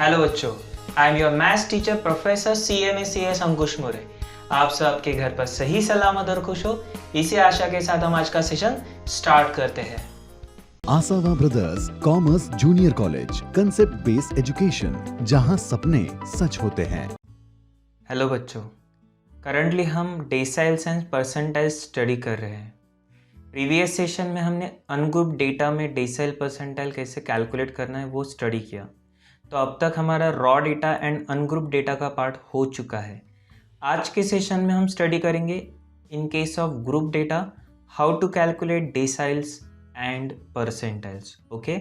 Hello बच्चों, I am your maths teacher professor CMACS अंकुश मोरे। आप सब आपके घर पर सही सलामत और खुश हो, इसी आशा के साथ हम आज का सेशन स्टार्ट करते हैं। Asawa brothers commerce junior college, concept based education, जहां सपने सच होते हैं। हेलो बच्चों, करंटली हम डेसाइल्स एंड परसेंटाइल स्टडी कर रहे हैं। प्रीवियस सेशन में हमने अनग्रुप डेटा में डेसाइल परसेंटाइल कैसे कैलकुलेट करना है वो स्टडी किया। तो अब तक हमारा raw data and ungroup data का पार्ट हो चुका है। आज के सेशन में हम स्टडी करेंगे in case of group data how to calculate deciles and percentiles. Okay,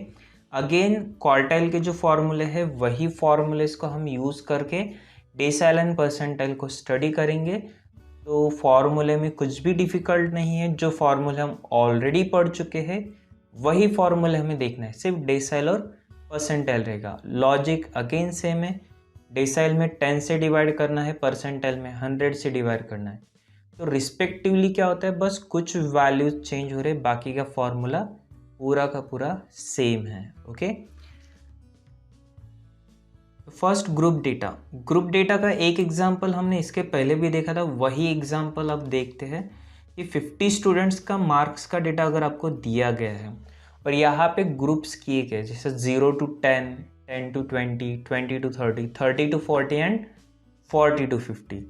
again quartile के जो फॉर्मूले हैं वही फॉर्मूलेस को हम यूज़ करके डेसाइल एंड परसेंटाइल को स्टडी करेंगे। तो फॉर्मूले में कुछ भी डिफ़िकल्ट नहीं है, जो फॉर्मूले हम ऑलरेडी पढ़ चुके हैं वही फॉर्मूले हमें देखना है, सिर्फ डेसाइल और परसेंटाइल रहेगा। लॉजिक अगेन सेम है, डेसाइल में 10 से डिवाइड करना है, परसेंटाइल में 100 से डिवाइड करना है। तो रिस्पेक्टिवली क्या होता है, बस कुछ वैल्यूज चेंज हो रहे, बाकी का फॉर्मूला पूरा का पूरा सेम है। ओके, फर्स्ट ग्रुप डेटा का एक एग्जांपल हमने इसके पहले भी देखा था, वही एग्जांपल अब देखते हैं कि 50 स्टूडेंट्स का मार्क्स का डेटा अगर आपको दिया गया है और यहाँ पे ग्रुप्स किए गए, जैसे 0 to 10, 10 to 20, 20 to 30, 30 to 40 and 40 to 50।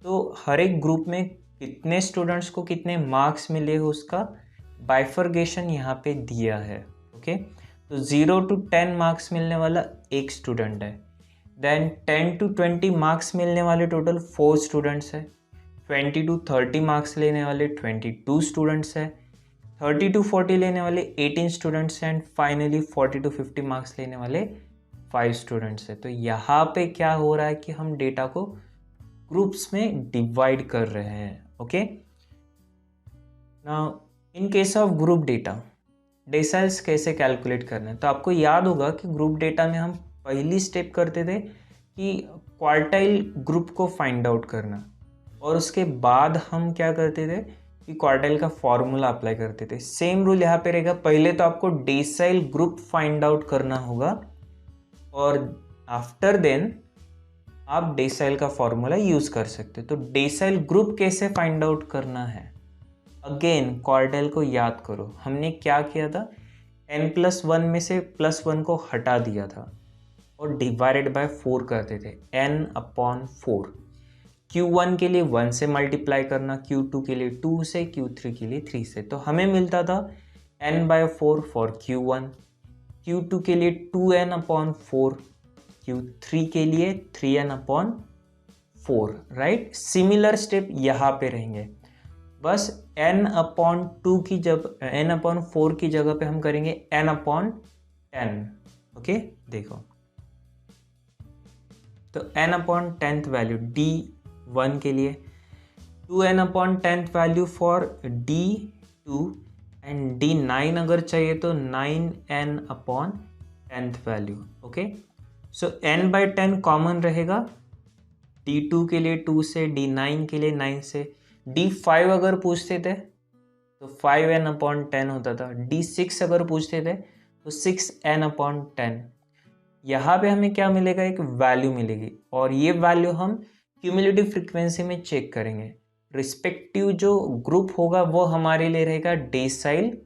तो हर एक ग्रुप में कितने स्टूडेंट्स को कितने मार्क्स मिले हो उसका बाइफर्गेशन यहाँ पे दिया है। ओके, तो 0 to 10 मार्क्स मिलने वाला एक स्टूडेंट है, देन 10 to 20 मार्क्स मिलने वाले टोटल 4 स्टूडेंट्स है, 20 to 30 मार्क्स लेने वाले 22 स्टूडेंट्स है, 30 to 40 लेने वाले 18 स्टूडेंट्स हैं एंड फाइनली 40 to 50 मार्क्स लेने वाले 5 स्टूडेंट्स है। तो यहाँ पे क्या हो रहा है कि हम डेटा को ग्रुप्स में डिवाइड कर रहे हैं। Okay, now in case of group data deciles कैसे कैलकुलेट करना है, तो आपको याद होगा कि ग्रुप डेटा में हम पहली स्टेप करते थे कि क्वार्टाइल ग्रुप को फाइंड आउट करना, और उसके बाद हम क्या करते थे कि क्वार्टाइल का फॉर्मूला अप्लाई करते थे। सेम रूल यहाँ पे रहेगा, पहले तो आपको डेसाइल ग्रुप फाइंड आउट करना होगा और आफ्टर देन आप डेसाइल का फॉर्मूला यूज़ कर सकते हो। तो डेसाइल ग्रुप कैसे फाइंड आउट करना है, अगेन क्वार्टाइल को याद करो, हमने क्या किया था, n+1 में से +1 को हटा दिया था और डिवाइडेड बाय 4 करते थे, n/4। Q1 के लिए 1 से मल्टीप्लाई करना, Q2 के लिए 2 से, Q3 के लिए 3 से। तो हमें मिलता था n/4 फॉर Q1, Q2 के लिए 2n/4, Q3 के लिए 3n/4, राइट। सिमिलर स्टेप यहाँ पे रहेंगे, बस n/2 की जब n/4 की जगह पे हम करेंगे n/10। ओके, देखो तो n/10 वैल्यू D1 के लिए, 2n/10 value for D2 and D9 अगर चाहिए तो 9n/10 वैल्यू। ओके, सो n/10 कॉमन रहेगा, D2 के लिए 2 से, D9 के लिए 9 से, D5 अगर पूछते थे तो 5n/10 होता था, D6 अगर पूछते थे तो 6n/10। यहाँ पे हमें क्या मिलेगा, एक वैल्यू मिलेगी और ये वैल्यू हम क्यूमुलेटिव फ्रीक्वेंसी में चेक करेंगे। रिस्पेक्टिव जो ग्रुप होगा वो हमारे लिए रहेगा डेसाइल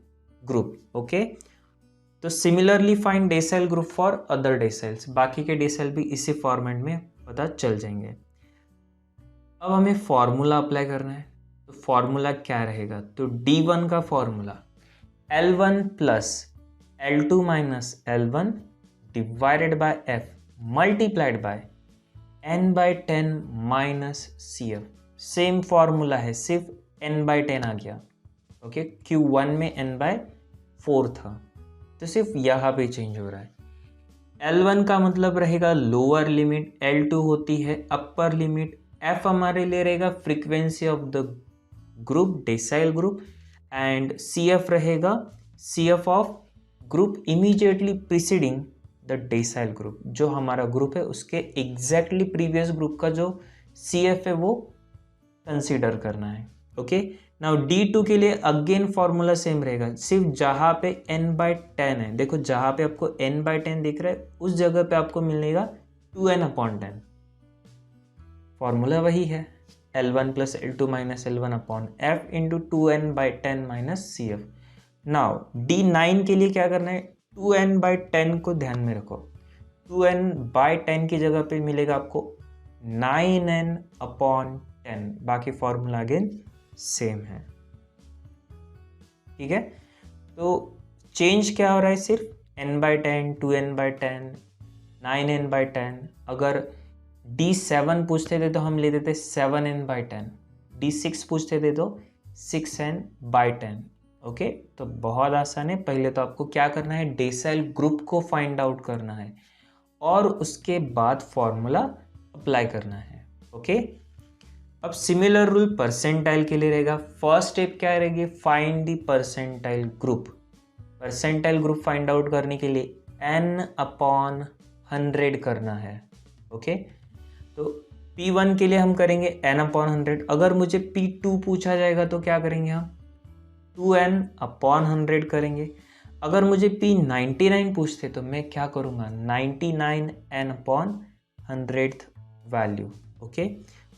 ग्रुप। ओके, तो similarly find decile group for other deciles, बाकी के डेसाइल भी इसी फॉर्मेट में पता चल जाएंगे। अब हमें फॉर्मूला अप्लाई करना है, तो फॉर्मूला क्या रहेगा, तो D1 का formula L1 plus L2 minus L1 divided by F multiplied by n/10 minus CF। Same formula है, सिर्फ n/10 आ गया। ओके, Q1 में n/4 था, तो सिर्फ यहाँ पे चेंज हो रहा है। L1 का मतलब रहेगा लोअर लिमिट, L2 होती है अपर लिमिट, F हमारे लिए रहेगा frequency of the group, decyl group, and CF रहेगा CF of group immediately preceding the decyl group. जो हमारा ग्रुप है उसके एग्जैक्टली प्रीवियस ग्रुप का जो CF है वो कंसीडर करना है। ओके, नाउ D2 के लिए अगेन फॉर्मूला सेम रहेगा, सिर्फ जहाँ पे n/10 है, देखो जहाँ पे आपको n/10 दिख रहा है उस जगह पे आपको मिलेगा 2n/10, फॉर्मूला वही है L1 + L2 - L1/f into 2n/10 - CF। Now D9 के लिए क्या करना है, 2n/10 को ध्यान में रखो, 2n/10 की जगह पे मिलेगा आपको 9n/10, बाकी फॉर्मूला अगेन सेम है। ठीक है, तो चेंज क्या हो रहा है, सिर्फ n/10, 2n/10, 9n/10। अगर D7 पूछते थे तो हम ले देते 7n/10, D6 पूछते थे तो 6n/10। ओके, तो बहुत आसान है। पहले तो आपको क्या करना है, डेसाइल ग्रुप को फाइंड आउट करना है और उसके बाद फॉर्मूला अप्लाई करना है। ओके, अब सिमिलर रूल परसेंटाइल के लिए रहेगा। फर्स्ट स्टेप क्या रहेगी, find the percentile group. Percentile group find out करने के लिए n/100 करना है। ओके, तो P1 के लिए हम करेंगे n/100। अगर मुझे P2 पूछा जाएगा तो क्या करेंगे हम, 2n/100 करेंगे। अगर मुझे P99 पूछते तो मैं क्या करूँगा, 99n/100th वैल्यू। ओके,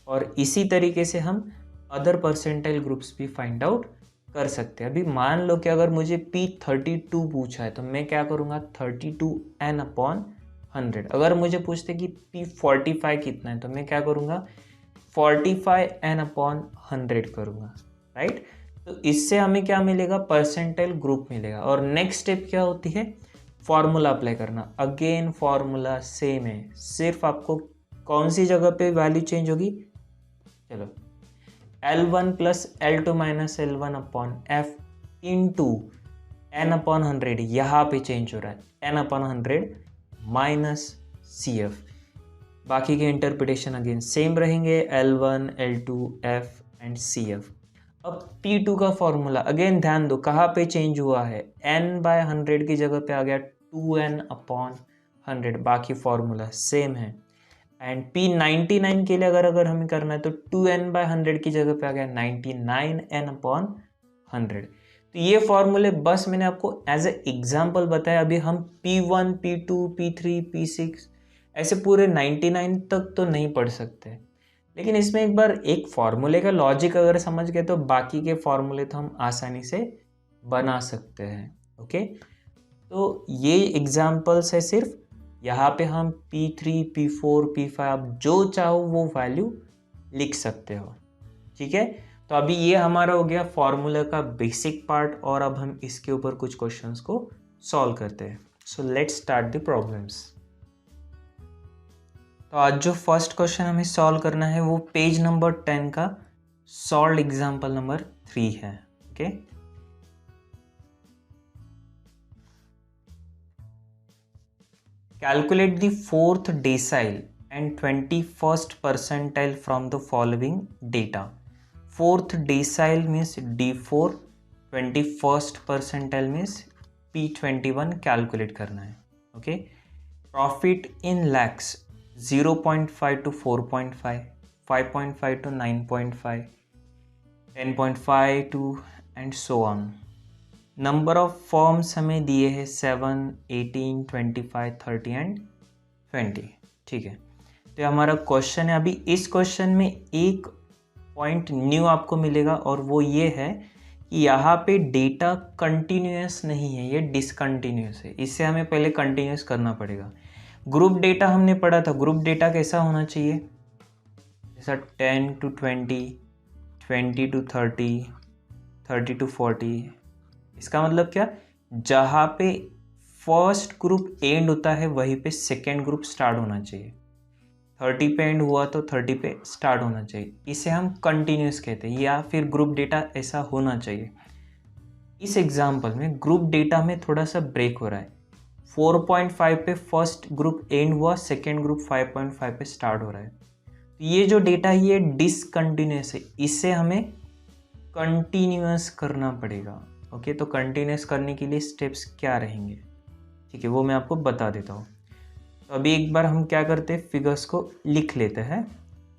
और इसी तरीके से हम अदर परसेंटाइल ग्रुप्स भी फाइंड आउट कर सकते हैं। अभी मान लो कि अगर मुझे P32 पूछा है तो मैं क्या करूँगा, 32n/100। अगर मुझे पूछते कि P45 कितना है तो मैं क्या करूँगा, 45n/100 करूँगा। राइट, तो इससे हमें क्या मिलेगा, परसेंटाइल ग्रुप मिलेगा। और नेक्स्ट स्टेप क्या होती है, फॉर्मूला अप्लाई करना। अगेन फॉर्मूला सेम है, सिर्फ आपको कौन सी जगह पे वैल्यू चेंज होगी, चलो L1 + L2 - L1/f into n/100, यहाँ पे चेंज हो रहा है n/100 माइनस CF। बाकी के इंटरप्रिटेशन अगेन सेम रहेंगे, L1, L2, F and CF। अब P2 का फॉर्मूला अगेन ध्यान दो, कहाँ पे चेंज हुआ है, n/100 की जगह पे आ गया 2n/100, बाकी फॉर्मूला सेम है। एंड P99 के लिए अगर हमें करना है तो 2n/100 की जगह पे आ गया 99n/100। तो ये फॉर्मूले बस मैंने आपको एज ए एग्जाम्पल बताया। अभी हम P1, P2, P3, P6 ऐसे पूरे 99 तक तो नहीं पढ़ सकते, लेकिन इसमें एक बार एक फॉर्मूले का लॉजिक अगर समझ गए तो बाकी के फॉर्मूले तो हम आसानी से बना सकते हैं। ओके, तो ये एग्जाम्पल्स है सिर्फ, यहाँ पे हम P3, P4, P5 आप जो चाहो वो वैल्यू लिख सकते हो। ठीक है, तो अभी ये हमारा हो गया फॉर्मूला का बेसिक पार्ट, और अब हम इसके ऊपर कुछ क्वेश्चंस को सॉल्व करते हैं। So let's start the problems. तो आज जो फर्स्ट क्वेश्चन हमें सॉल्व करना है वो पेज नंबर 10 का सॉल्व एग्जाम्पल नंबर 3 है। Okay, calculate the 4th decile and 21st percentile from the following data. 4th decile means D4, 21st percentile means P21 calculate करना है। Okay, profit in lakhs 0.5 to 4.5, 5.5 to 9.5, 10.5 to and so on। Number of forms हमें दिए हैं 7, 18, 25, 30 and 20। ठीक है, तो हमारा question है। अभी इस क्वेश्चन में एक पॉइंट न्यू आपको मिलेगा और वो ये है कि यहाँ पे डेटा कंटिन्यूस नहीं है, ये डिसकंटिन्यूस है। इससे हमें पहले कंटिन्यूस करना पड़ेगा। ग्रुप डेटा हमने पढ़ा था, ग्रुप डेटा कैसा होना चाहिए, जैसा 10 to 20, 20 to 30, 30 to 40। इसका मतलब क्या, जहाँ पे फर्स्ट ग्रुप एंड होता है वहीं पे सेकेंड ग्रुप स्टार्ट होना चाहिए। 30 पे एंड हुआ तो 30 पे स्टार्ट होना चाहिए, इसे हम कंटिन्यूस कहते हैं, या फिर ग्रुप डेटा ऐसा होना चाहिए। इस एग्जाम्पल में ग्रुप डेटा में थोड़ा सा ब्रेक हो रहा है। 4.5 पे फर्स्ट ग्रुप एंड हुआ, सेकेंड ग्रुप 5.5 पे स्टार्ट हो रहा है। तो ये जो डेटा है ये डिसकंटिन्यूस है, इसे हमें कंटिन्यूस करना पड़ेगा। ओके, तो कंटिन्यूस करने के लिए स्टेप्स क्या रहेंगे, ठीक है, वो मैं आपको बता देता हूँ। तो अभी एक बार हम क्या करते हैं, फिगर्स को लिख लेते हैं।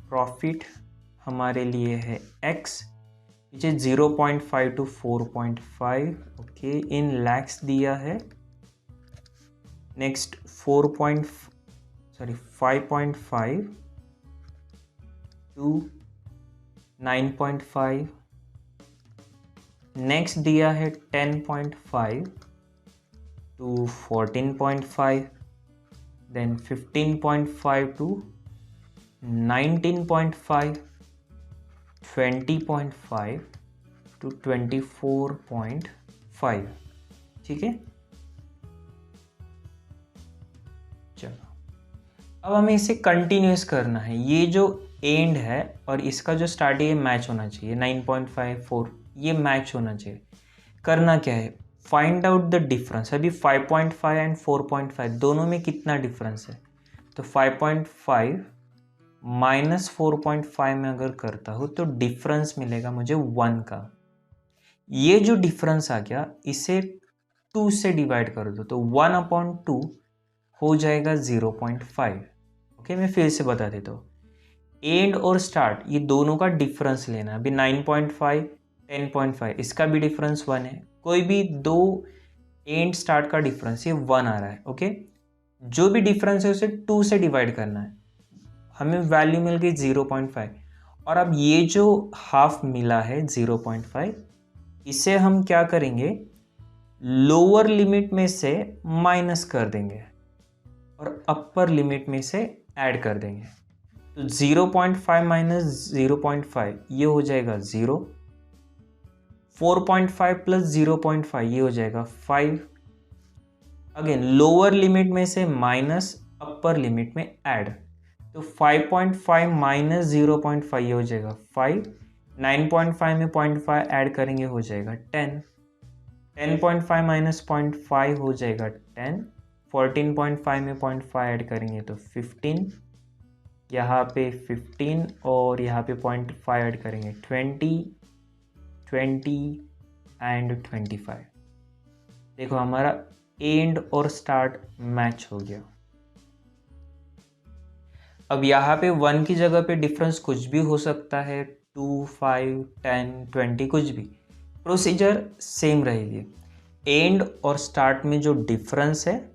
प्रॉफिट हमारे लिए है x, which is 0.5 to 4.5। Okay, in lakhs दिया है। नेक्स्ट सॉरी 5.5 टू 9.5, नेक्स्ट दिया है 10.5 टू 14.5, देन 15.5 टू 19.5, 20.5 टू 24.5। ठीक है, चलो अब हमें इसे कंटिन्यूस करना है। ये जो एंड है और इसका जो स्टार्ट है ये मैच होना चाहिए, 9.54 ये मैच होना चाहिए। करना क्या है, फाइंड आउट द डिफरेंस। अभी 5.5 एंड 4.5 दोनों में कितना डिफरेंस है, तो 5.5 माइनस 4.5 में अगर करता हूँ तो डिफरेंस मिलेगा मुझे 1 का। ये जो डिफरेंस आ गया इसे 2 से डिवाइड कर दो तो 1/2 हो जाएगा 0.5। ओके, मैं फिर से बता देता हूँ। एंड और स्टार्ट ये दोनों का डिफरेंस लेना है। अभी 9.5 10.5 इसका भी डिफरेंस 1 है। कोई भी दो एंड स्टार्ट का डिफरेंस ये 1 आ रहा है। ओके, जो भी डिफरेंस है उसे 2 से डिवाइड करना है, हमें वैल्यू मिल गई 0.5। और अब ये जो हाफ मिला है 0.5 इसे हम क्या करेंगे, लोअर लिमिट में से माइनस कर देंगे और अपर लिमिट में से ऐड कर देंगे। तो 0.5 माइनस 0.5 ये हो जाएगा 0, 4.5 प्लस 0.5 ये हो जाएगा 5। अगेन लोअर लिमिट में से माइनस, अपर लिमिट में ऐड, तो 5.5 माइनस 0.5 ये हो जाएगा 5, 9.5 में 0.5 ऐड करेंगे हो जाएगा 10, 10.5 माइनस 0.5 हो जाएगा 10, 14.5 में 0.5 ऐड करेंगे तो 15, यहाँ पे 15 और यहाँ पे 0.5 ऐड करेंगे 20, 20 एंड 25। देखो हमारा एंड और स्टार्ट मैच हो गया। अब यहाँ पे 1 की जगह पे डिफरेंस कुछ भी हो सकता है, 2, 5, 10, 20 कुछ भी, प्रोसीजर सेम रहेगी। एंड और स्टार्ट में जो डिफरेंस है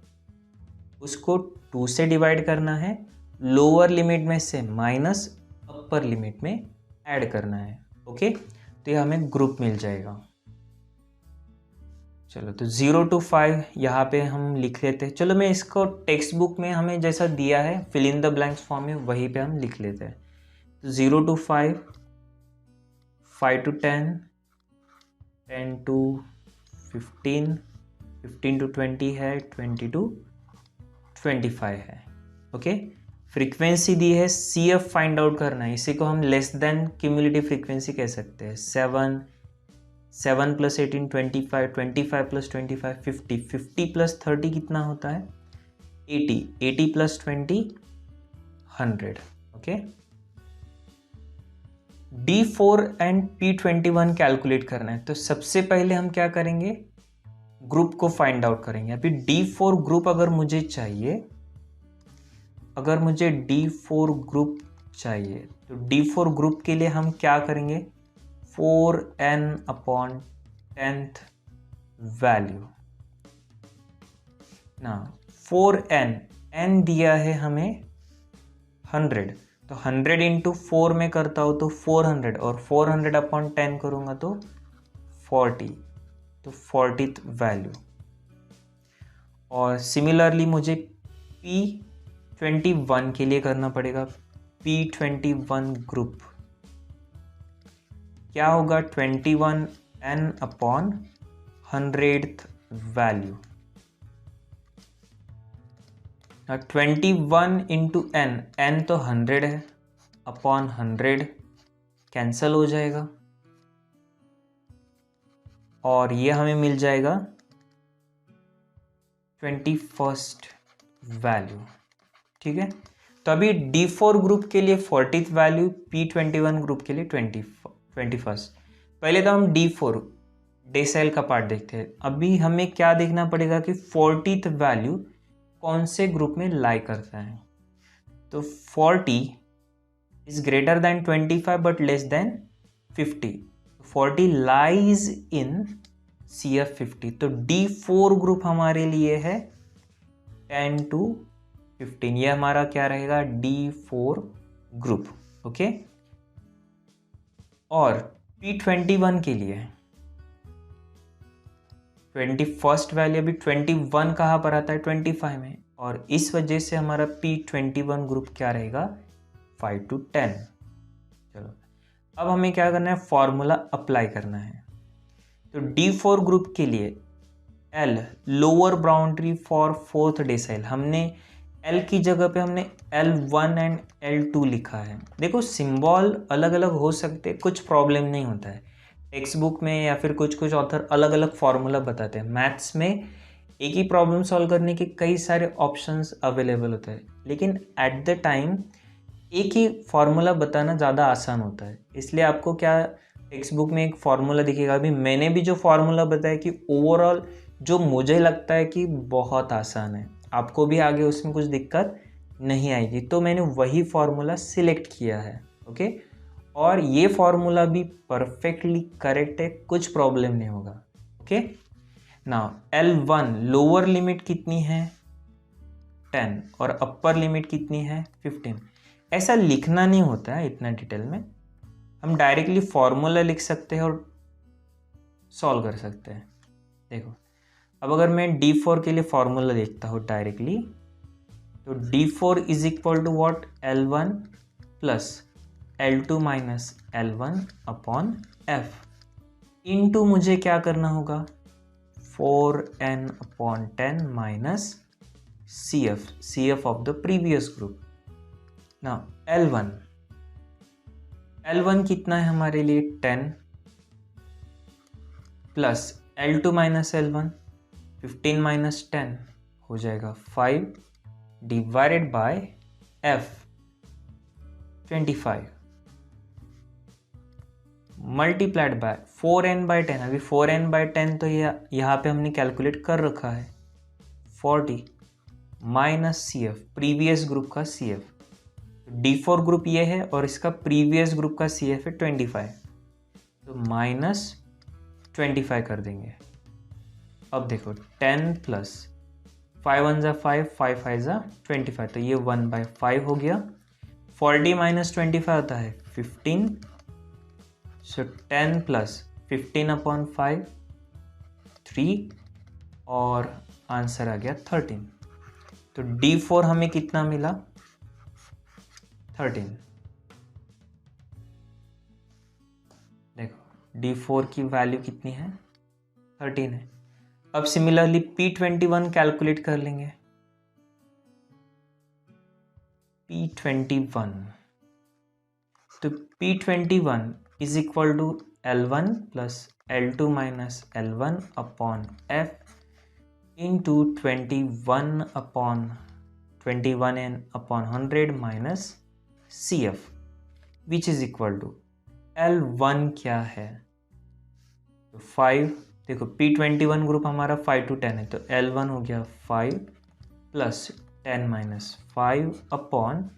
उसको 2 से डिवाइड करना है, लोअर लिमिट में से माइनस, अपर लिमिट में ऐड करना है। ओके, तो ये हमें ग्रुप मिल जाएगा। चलो तो 0 to 5 यहाँ पे हम लिख लेते हैं। चलो मैं इसको टेक्स्ट बुक में हमें जैसा दिया है fill in the blanks form में वहीं पे हम लिख लेते हैं। तो 0 to 5, 5 to 10, 10 to 15, 15 to 20 है, 20 to 25 है। ओके, फ्रीक्वेंसी दी है, CF फाइंड आउट करना है। इसी को हम लेस देन क्यूमुलेटिव फ्रीक्वेंसी कह सकते हैं। 7 प्लस 18 25, 25 प्लस 25 50, 50 प्लस 30 कितना होता है 80, 80 plus 20 100। Okay, D4 and P21 calculate करना है। तो सबसे पहले हम क्या करेंगे, ग्रुप को फाइंड आउट करेंगे। अभी D4 ग्रुप अगर मुझे चाहिए, अगर मुझे D4 ग्रुप चाहिए तो D4 ग्रुप के लिए हम क्या करेंगे, 4n अपॉन 10th वैल्यू ना, 4n, n दिया है हमें 100, तो 100 इंटू 4 में करता हूँ तो 400, और 400 अपॉन 10 करूँगा तो 40, तो 40th वैल्यू। और सिमिलरली मुझे P21 के लिए करना पड़ेगा। P21 ग्रुप क्या होगा, 21n upon 100th value. 21 into n तो 100 है, अपॉन 100 कैंसल हो जाएगा और ये हमें मिल जाएगा 21st वैल्यू। ठीक है, तो अभी D4 ग्रुप के लिए 40th वैल्यू, P21 ग्रुप के लिए 21st। पहले तो हम D4 डेसाइल का पार्ट देखते हैं। अभी हमें क्या देखना पड़ेगा कि 40th वैल्यू कौन से ग्रुप में लाई करता है। तो 40 is greater than 25 but less than 50, 40 lies in CF50। तो D4 ग्रुप हमारे लिए है 10 to 15, ये हमारा क्या रहेगा, D4 ग्रुप। ओके, और P21 के लिए 21st वैल्यू अभी 21 कहाँ पर आता है, 25 में, और इस वजह से हमारा P21 ग्रुप क्या रहेगा, 5 to 10। चलो अब हमें क्या करना है, फॉर्मूला अप्लाई करना है। तो D4 ग्रुप के लिए L lower boundary for 4th decyl, हमने L की जगह पे हमने L1 एंड L2 लिखा है। देखो सिंबल अलग अलग हो सकते, कुछ प्रॉब्लम नहीं होता है। टेक्स्ट बुक में या फिर कुछ कुछ ऑथर अलग अलग फार्मूला बताते हैं। मैथ्स में एक ही प्रॉब्लम सॉल्व करने के कई सारे ऑप्शंस अवेलेबल होते हैं, लेकिन एट द टाइम एक ही फार्मूला बताना ज़्यादा आसान होता है। इसलिए आपको क्या टेक्स्ट बुक में एक फार्मूला दिखेगा। अभी मैंने भी जो फार्मूला बताया कि ओवरऑल जो मुझे लगता है कि बहुत आसान है, आपको भी आगे उसमें कुछ दिक्कत नहीं आएगी, तो मैंने वही फार्मूला सिलेक्ट किया है। ओके, और ये फार्मूला भी परफेक्टली करेक्ट है, कुछ प्रॉब्लम नहीं होगा। Okay, now L1 lower limit कितनी है, 10, और अपर लिमिट कितनी है, 15। ऐसा लिखना नहीं होता है इतना डिटेल में, हम डायरेक्टली फॉर्मूला लिख सकते हैं और सॉल्व कर सकते हैं। देखो अब अगर मैं D4 के लिए फॉर्मूला लिखता हूँ डायरेक्टली, तो D4 is equal to what, L1 plus L2 minus L1 upon F, into मुझे क्या करना होगा, 4n upon 10 minus CF of the previous group. ना L1 कितना है हमारे लिए, 10 plus L2 minus L1, 15 minus 10 हो जाएगा 5 divided by F 25 multiplied by 4n by 10। अभी 4n बाय 10 तो यहाँ पे हमने कैलकुलेट कर रखा है, 40 माइनस CF प्रीवियस ग्रुप का CF, D4 ग्रुप ये है और इसका प्रीवियस ग्रुप का CF है 25, तो माइनस 25 कर देंगे। अब देखो 10 प्लस 5 1 जा 5, 5 5 जा 25, तो ये 1/5 हो गया। 40 माइनस 25 होता है 15, सो 10 प्लस 15 अपॉन 5 3, और आंसर आ गया 13। तो D4 हमें कितना मिला, 13। देखो D4 की वैल्यू कितनी है, 13 है। अब सिमिलरली P21 कैलकुलेट कर लेंगे। P21, तो P21 is equal to L1 plus L2 minus L1 upon F into 21 upon 21n upon 100 minus CF which is equal to L1 क्या है, तो 5। देखो P21 ग्रुप हमारा 5 to 10 है, तो L1 हो गया 5 प्लस 10 माइनस 5 अपॉन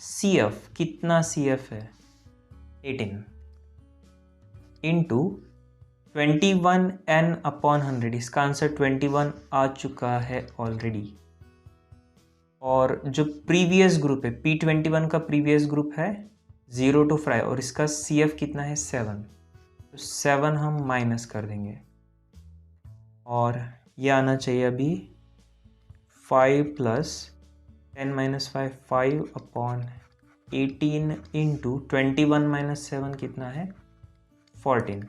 CF, कितना CF है, 18 इंटू 21n अपॉन 100, इसका आंसर 21 आ चुका है ऑलरेडी। और जो प्रीवियस ग्रुप है P21 का प्रीवियस ग्रुप है 0 to 5 और इसका CF कितना है 7, तो 7 हम माइनस कर देंगे और ये आना चाहिए अभी 5 plus 10 minus 5, 5 upon 18 into 21 minus 7 कितना है 14,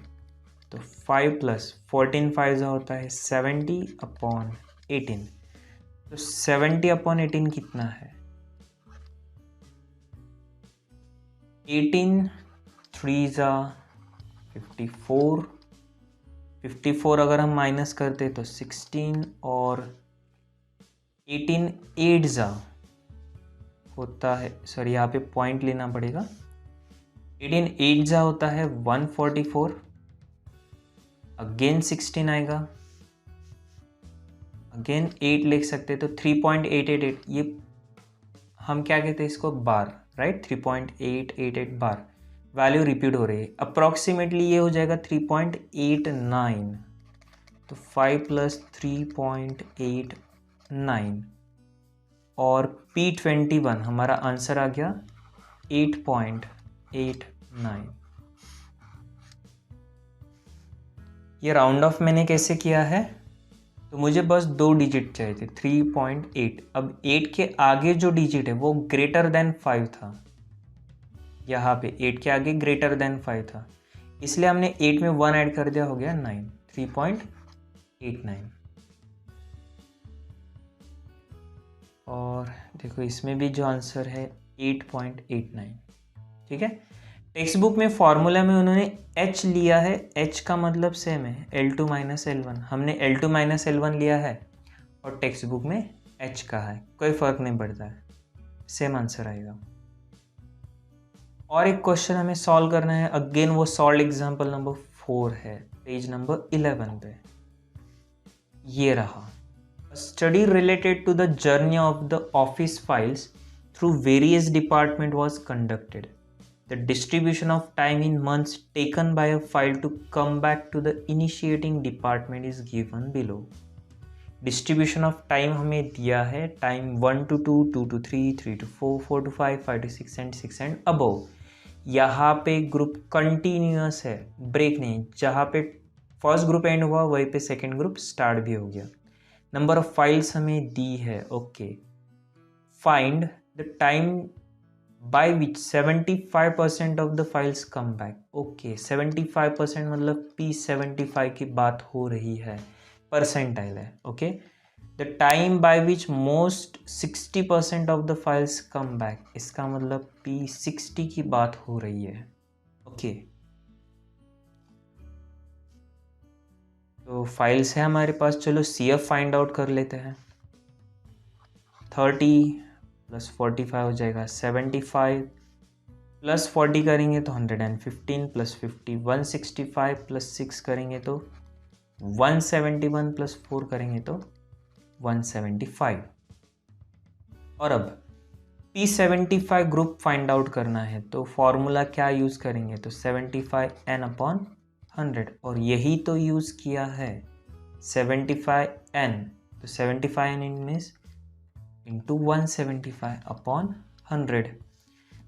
तो 5 प्लस 14 5 होता है 70 अपॉन 18, तो 70 अपॉन 18 कितना है 18 3 जा 54, 54 अगर हम माइनस करते तो 16 और 18 8 जा होता है, सॉरी यहाँ पे पॉइंट लेना पड़ेगा, 18 8 जा होता है 144, अगेन 16 आएगा, अगेन 8 लिख सकते तो 3.888, ये हम क्या कहते हैं इसको बार, राइट, 3.888 बार वैल्यू रिपीट हो रही है। अप्रॉक्सीमेटली ये हो जाएगा 3.89, तो 5 प्लस 3.89 और P21 हमारा आंसर आ गया 8.89। ये राउंड ऑफ मैंने कैसे किया है, तो मुझे बस 2 डिजिट चाहिए थे, 3.8। अब 8 के आगे जो डिजिट है वो ग्रेटर देन 5 था, यहाँ पे 8 के आगे ग्रेटर देन 5 था, इसलिए हमने 8 में 1 ऐड कर दिया, हो गया 9, 3.89। और देखो इसमें भी जो आंसर है 8.89। ठीक है, टेक्स्ट बुक में फॉर्मूला में उन्होंने h लिया है, h का मतलब सेम है L2 माइनस L1, हमने L2 माइनस L1 लिया है और टेक्स्ट बुक में h का है, कोई फर्क नहीं पड़ता है, सेम आंसर आएगा। और एक क्वेश्चन हमें सॉल्व करना है, अगेन वो सॉल्व एग्जाम्पल नंबर 4 है, पेज नंबर 11 पे। ये रहा, study related to the journey of the office files through various department was conducted. The distribution of time in months taken by a file to come back to the initiating department is given below. Distribution of time हमें दिया है, time 1 to 2, 2 to 3, 3 to 4, 4 to 5, 5 to 6 and 6 and above। यहाँ पे group continuous है, break नहीं, जहाँ पे first group and हुआ वहीं पे सेकेंड ग्रुप स्टार्ट भी हो गया। नंबर ऑफ फाइल्स हमें दी है, okay. Find the time by which 75% of the files come back। Okay 75% मतलब P75 की बात हो रही है, परसेंटाइल है, okay. The time by which most 60% of the files come back, इसका मतलब P60 की बात हो रही है, ओके। तो फाइल्स है हमारे पास, चलो CF फाइंड आउट कर लेते हैं। 30 प्लस 45 हो जाएगा 75, प्लस 40 करेंगे तो 115, प्लस 50 165, प्लस 6 करेंगे तो 171, प्लस 4 करेंगे तो 175। और अब P75 ग्रुप फाइंड आउट करना है, तो फॉर्मूला क्या यूज़ करेंगे, तो 75n/100, और यही तो यूज़ किया है 75n, तो 75n means into 175 upon 100।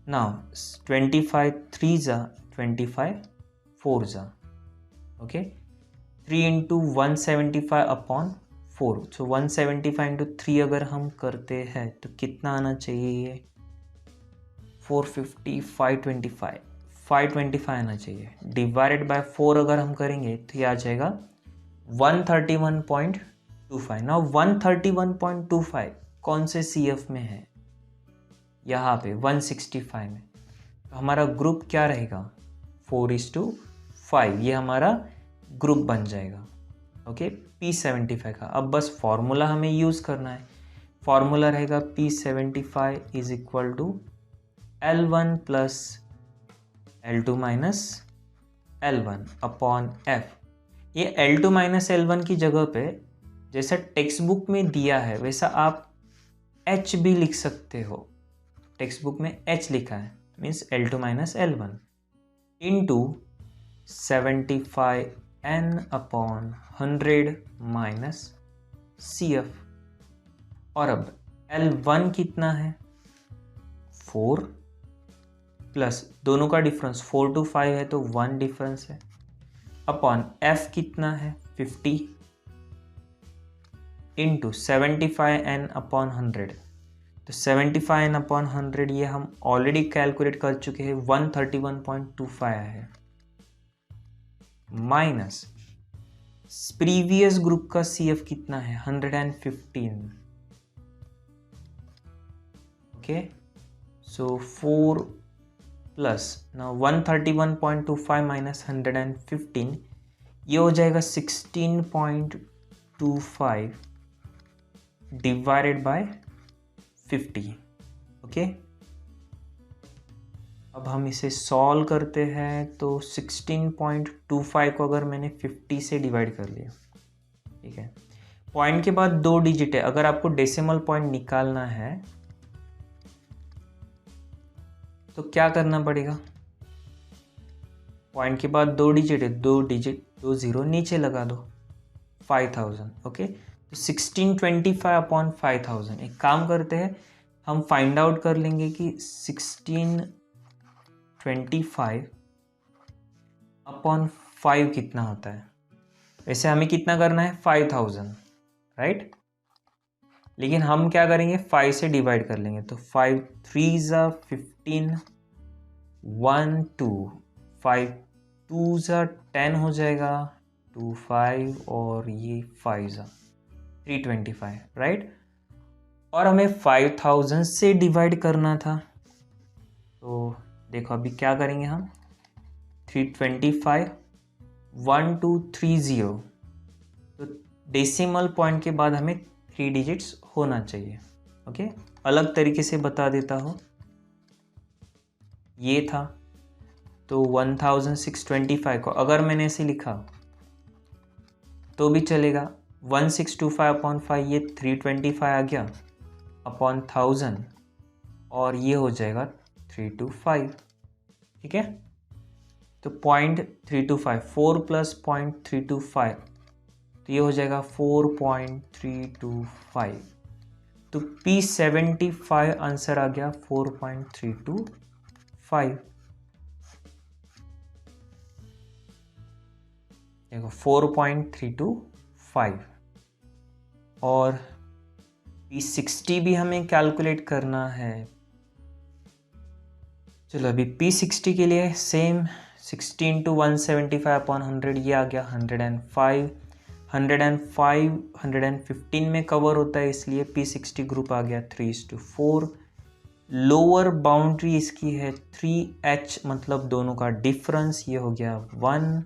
now 25 3s are 25 4s are, okay, 3 into 175 upon 4, so 175 into 3 अगर हम करते हैं तो कितना आना चाहिए, 450, 525, 525 आना चाहिए, डिवाइडेड बाय 4 अगर हम करेंगे तो ये आ जाएगा 131.25। now 131.25 कौन से CF में है, यहाँ पे 165 में, तो हमारा ग्रुप क्या रहेगा 4:5, ये हमारा ग्रुप बन जाएगा, ओके, P75 का। अब बस फॉर्मूला हमें यूज़ करना है, फॉर्मूला रहेगा P75 is equal to L1 plus L2 minus L1 upon F। ये L2 माइनस L1 की जगह पे जैसा टेक्स्ट बुक में दिया है वैसा आप H भी लिख सकते हो, टेक्स्ट बुक में H लिखा है, means L2 minus L1 into 75n/100 minus CF। और अब L1 कितना है 4, प्लस दोनों का डिफरेंस 4 to 5 है तो 1 डिफरेंस है, अपॉन F कितना है 50 इंटू 75n/100, तो 75n/100 ये हम ऑलरेडी कैलकुलेट कर चुके हैं, 131.25 आया है, माइनस प्रीवियस ग्रुप का CF कितना है 115, ओके, सो 4 प्लस ना 131.25 माइनस 115, ये हो जाएगा 16.25 डिवाइडेड बाय 50, ओके। अब हम इसे सॉल्व करते हैं, तो 16.25 को अगर मैंने 50 से डिवाइड कर लिया, ठीक है, पॉइंट के बाद 2 डिजिट है, अगर आपको डेसिमल पॉइंट निकालना है तो क्या करना पड़ेगा, पॉइंट के बाद 2 डिजिट है, 2 डिजिट 2 0 नीचे लगा दो 5000, ओके, तो 1625 अपॉन 5000, एक काम करते हैं, हम फाइंड आउट कर लेंगे कि 1625 अपॉन 5 कितना होता है। वैसे हमें कितना करना है 5000, राइट, लेकिन हम क्या करेंगे 5 से डिवाइड कर लेंगे। तो 5 3 ज़ा 15, 1 2, 5 2 ज़ा 10 हो जाएगा, 2 5 और ये 5 ज़ा 325, राइट। और हमें 5000 से डिवाइड करना था, तो देखो अभी क्या करेंगे हम, 325 1 2 3 0, तो डेसिमल पॉइंट के बाद हमें 3 डिजिट्स होना चाहिए। ओके, अलग तरीके से बता देता हूँ, ये था तो 1625 को अगर मैंने ऐसे लिखा तो भी चलेगा। 1625 अपॉन 5, ये 325 आ गया अपॉन 1000 और ये हो जाएगा 325, ठीक है। तो 0.325, 4 प्लस 0.325, तो ये हो जाएगा 4.325। तो P75 आंसर आ गया 4.325। देखो 4.325। और P60 भी हमें कैलकुलेट करना है। चलो अभी P60 के लिए सेम 16 × 175 अपॉन 100, ये आ गया 105। 105 115 में कवर होता है, इसलिए P60 ग्रुप आ गया 3:4। लोअर बाउंड्री इसकी है 3H, मतलब दोनों का डिफरेंस, ये हो गया 1।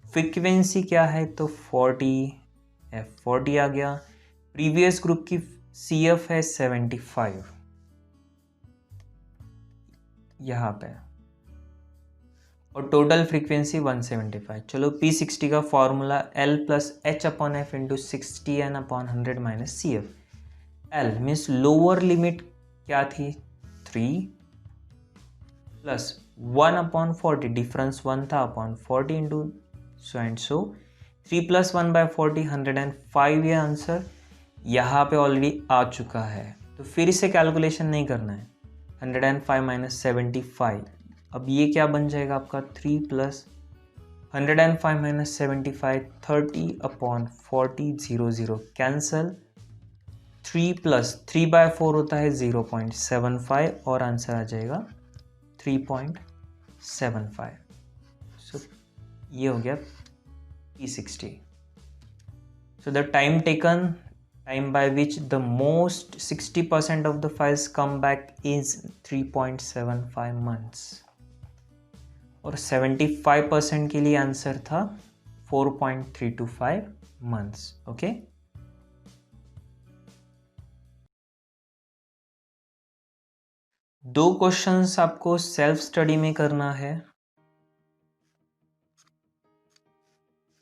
फ्रीक्वेंसी क्या है तो 40, F40 आ गया। प्रीवियस ग्रुप की CF है 75 यहाँ पे, और टोटल फ्रीक्वेंसी 175। चलो P60 का formula L plus H upon F into 60N upon 100 minus CF। L means lower limit क्या थी 3 प्लस 1 अपॉन 40, डिफरेंस 1 था, upon 40 into so and so 3 plus 1 by 40, 105। ये आंसर यहाँ पे ऑलरेडी आ चुका है, तो फिर इसे कैलकुलेशन नहीं करना है। 105 माइनस 75, अब ये क्या बन जाएगा आपका 3 plus 105 minus 75, 30 upon 40, 0 0 cancel. 3 plus 3/4 होता है 0.75 और आंसर आ जाएगा 3.75। सो ये हो गया P60। So the time taken, time by which the most 60% of the files come back is 3.75 months, और 75% के लिए आंसर था 4.325 months। ओके, दो क्वेश्चंस आपको सेल्फ स्टडी में करना है।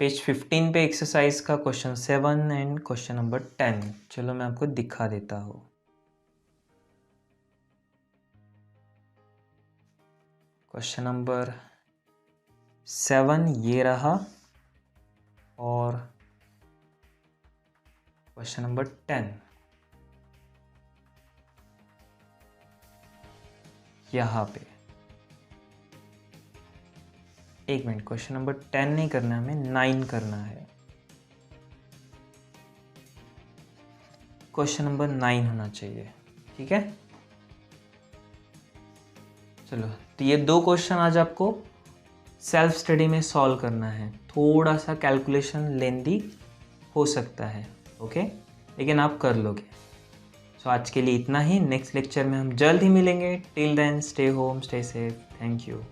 पेज 15 पे एक्सरसाइज का क्वेश्चन 7 एंड क्वेश्चन नंबर 10। चलो मैं आपको दिखा देता हूँ। क्वेश्चन नंबर 7 ये रहा, और क्वेश्चन नंबर 10 यहाँ पे। एक मिनट, क्वेश्चन नंबर 10 नहीं करना, हमें 9 करना है। क्वेश्चन नंबर 9 होना चाहिए, ठीक है। चलो, तो ये दो क्वेश्चन आज आपको सेल्फ स्टडी में सॉल्व करना है। थोड़ा सा कैलकुलेशन लेंदी हो सकता है, ओके, लेकिन आप कर लोगे। सो आज के लिए इतना ही। नेक्स्ट लेक्चर में हम जल्द ही मिलेंगे। Till then stay home, stay safe. Thank you.